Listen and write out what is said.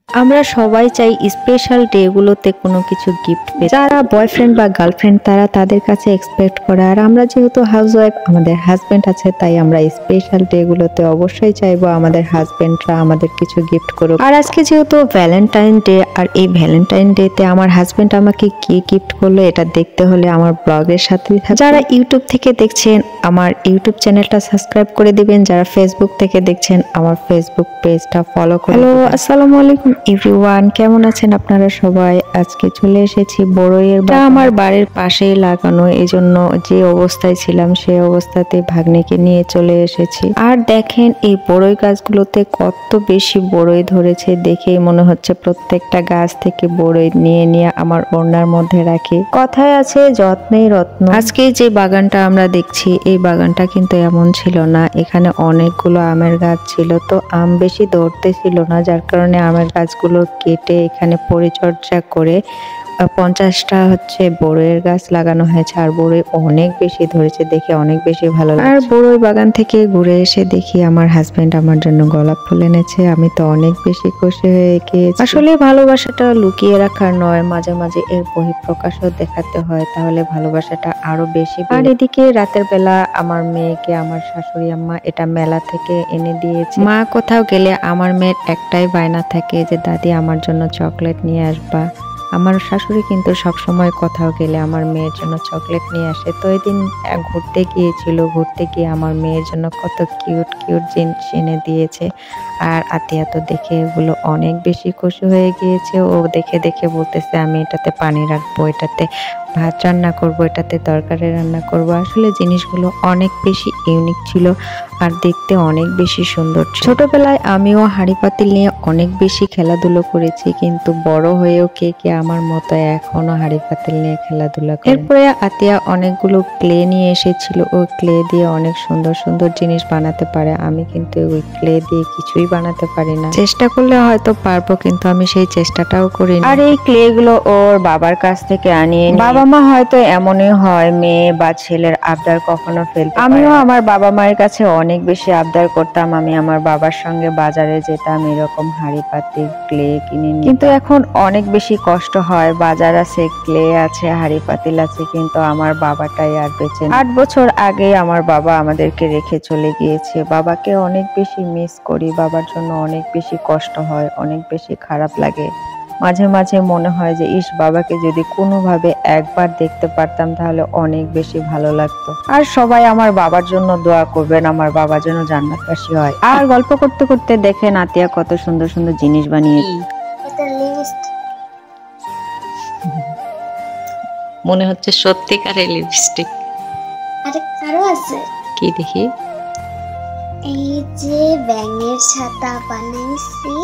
আমরা সবাই চাই স্পেশাল ডে গুলোতে কোনো কিছু গিফট পেতে। যারা বয়ফ্রেন্ড বা গার্লফ্রেন্ড তারা তাদের কাছে এক্সপেক্ট করে, আর আমরা যেহেতু হাউসওয়াইফ আমাদের হাজবেন্ড আছে, তাই আমরা স্পেশাল ডে গুলোতে অবশ্যই চাইবো আমাদের হাজবেন্ডরা আমাদের কিছু গিফট করুক। আর আজকে যেহেতু ভ্যালেন্টাইন ডে, আর এই ভ্যালেন্টাইন ডে তে আমার হাজবেন্ড আমাকে কি গিফট করলো এটা দেখতে হলে আমার ব্লগের সাথে যারা ইউটিউব থেকে দেখছেন আমার ইউটিউব চ্যানেলটা সাবস্ক্রাইব করে দিবেন, যারা ফেসবুক থেকে দেখছেন আমার ফেসবুক পেজটা ফলো করে। হ্যালো, আসসালামু আলাইকুম এভরিওয়ান, কেমন আছেন আপনারা সবাই? আজকে চলে এসেছি বড়ইয়ের বাগান। আমার বাড়ির পাশেই লাগানো, এজন্য যে অবস্থায় ছিলাম সেই অবস্থাতে ভাগ্নেকে নিয়ে চলে এসেছি। আর দেখেন এই বড়ই গাছগুলোতে কত বেশি বড়ই ধরেছে, দেখেই মনে হচ্ছে প্রত্যেকটা গাছ থেকে বড়ই নিয়ে নিয়ে আমার ওড়নার মধ্যে রাখি। কথায় আছে যত্নেই রত্ন। আজকে যে বাগানটা আমরা দেখছি এই বাগানটা কিন্তু এমন ছিল না, এখানে অনেকগুলো আমের গাছ ছিল, তো আম বেশি ধরতে ছিল না, যার কারণে আমের গাছগুলো কেটে এখানে পরিচর্যা করে 50টা বড়ইয়ের গাছ লাগানো হয়েছে। আর বড়ই অনেক বেশি ধরেছে, দেখে অনেক বেশি ভালো লাগে। আর বড়ই বাগান থেকে ঘুরে এসে দেখি আমার হাজবেন্ড আমার জন্য গোলাপ ফুল এনেছে, আমি তো অনেক বেশি খুশি হয়ে গিয়েছি। আসলে ভালোবাসাটা লুকিয়ে রাখার নয়, মাঝে মাঝে এর বহিঃপ্রকাশও দেখাতে হয়, তাহলে ভালোবাসাটা আরো বেশি। আর এদিকে রাতের বেলা আমার মেয়েকে আমার শাশুড়ি আম্মা এটা মেলা থেকে এনে দিয়েছে। মা কোথাও গেলে আমার মেয়ের একটাই বায়না থাকে যে দাদি আমার জন্য চকলেট নিয়ে আসবা। আমার শাশুড়ি কিন্তু সবসময় কোথাও গেলে আমার মেয়ের জন্য চকলেট নিয়ে আসে। তো এদিন ঘুরতে গিয়েছিল, ঘুরতে গিয়ে আমার মেয়ের জন্য কত কিউট কিউট জিনিস এনে দিয়েছে। আর আতিয়া তো দেখে এগুলো অনেক বেশি খুশি হয়ে গিয়েছে, ও দেখে দেখে বলতেছে আমি এটাতে পানি রাখবো, এটাতে ভাত রান্না করব, এটাতে তরকারি রান্না করব। আসলে জিনিসগুলো অনেক বেশি ইউনিক ছিল আর দেখতে অনেক বেশি সুন্দর ছিল। ছোটবেলায় আমিও হাঁড়ি পাতিল নিয়ে অনেক বেশি খেলাধুলো করেছি, কিন্তু বড় হয়েও কে কে আমার মতো এখনো হাঁড়ি পাতিল নিয়ে খেলাধুলা করে। এরপরে আতিয়া অনেকগুলো ক্লে নিয়ে এসেছিল, ওই ক্লে দিয়ে অনেক সুন্দর সুন্দর জিনিস বানাতে পারে। আমি কিন্তু ওই ক্লে দিয়ে কিছুই বানাতে পারি না, চেষ্টা করলে হয়তো পারবো, কিন্তু আমি সেই চেষ্টাটাও করি না। আর এই ক্লে গুলো ওর বাবার কাছ থেকে আনিয়ে, বাবা মা হয়তো এমনই হয়, মেয়ে বা ছেলের আবদার কখনো ফেলতে পারে না। আমিও আমার বাবা মায়ের কাছে অনেক বেশি আবদার করতাম, আমি আমার বাবার সঙ্গে বাজারে যেতাম, এরকম হাঁড়ি পাতিল ক্লে কিনে নিতাম। কিন্তু এখন অনেক বেশি কষ্ট হয়, বাজার আছে, ক্লে আছে, হাঁড়ি পাতিল আছে, কিন্তু আমার বাবাটাই আর বেঁচে নেই। 8 বছর আগে আমার বাবা আমাদেরকে রেখে চলে গিয়েছে। বাবাকে অনেক বেশি মিস করি, বাবার জন্য অনেক বেশি কষ্ট হয়, অনেক বেশি খারাপ লাগে। মাঝে মাঝে মনে হয় যে ইস, বাবাকে যদি কোনোভাবে একবার দেখতে পারতাম তাহলে অনেক বেশি ভালো লাগতো। আর সবাই আমার বাবার জন্য দোয়া করবেন, আমার বাবা যেন জান্নাতবাসী হয়। আর গল্প করতে করতে দেখেন আতিয়া কত সুন্দর সুন্দর জিনিস বানিয়েছে। মনে হচ্ছে সত্যিকারের লিপস্টিক। আরে কারো আছে কি দেখি? এই যে ব্যাঙের ছাতা বানাইছি।